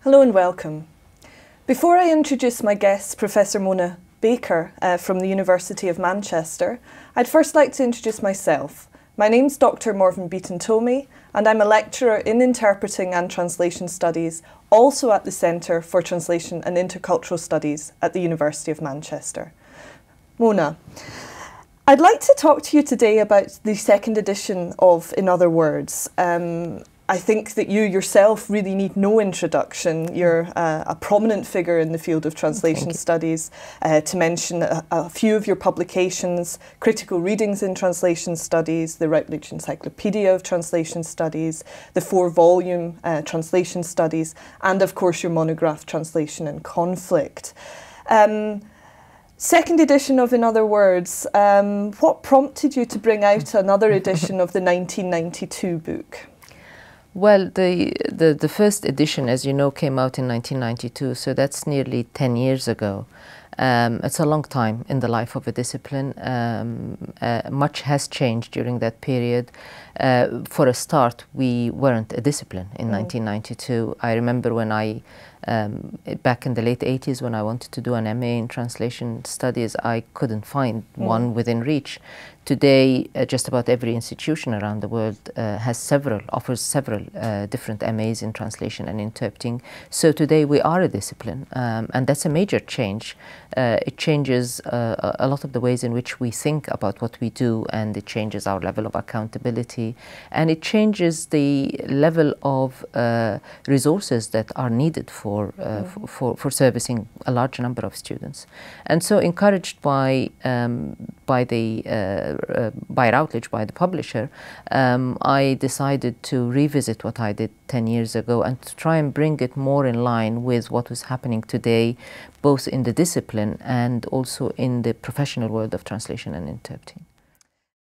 Hello and welcome. Before I introduce my guest, Professor Mona Baker from the University of Manchester, I'd first like to introduce myself. My name's Dr. Morven Beaton-Tomey and I'm a lecturer in Interpreting and Translation Studies, also at the Centre for Translation and Intercultural Studies at the University of Manchester. Mona, I'd like to talk to you today about the second edition of In Other Words. I think that you yourself really need no introduction. You're a prominent figure in the field of translation studies. To mention a few of your publications: Critical Readings in Translation Studies, the Routledge Encyclopedia of Translation Studies, the 4-volume Translation Studies, and of course your monograph Translation and Conflict. Second edition of In Other Words, what prompted you to bring out another edition of the 1992 book? Well, the first edition, as you know, came out in 1992, so that's nearly 10 years ago. It's a long time in the life of a discipline. Much has changed during that period. For a start, we weren't a discipline in 1992. I remember when back in the late 80s, when I wanted to do an MA in translation studies, I couldn't find one within reach. Today, just about every institution around the world offers several different MAs in translation and interpreting. So today we are a discipline, and that's a major change. It changes a lot of the ways in which we think about what we do, and it changes our level of accountability, and it changes the level of resources that are needed for servicing a large number of students. And so, encouraged by Routledge, by the publisher, I decided to revisit what I did 10 years ago and to try and bring it more in line with what was happening today, both in the discipline and also in the professional world of translation and interpreting.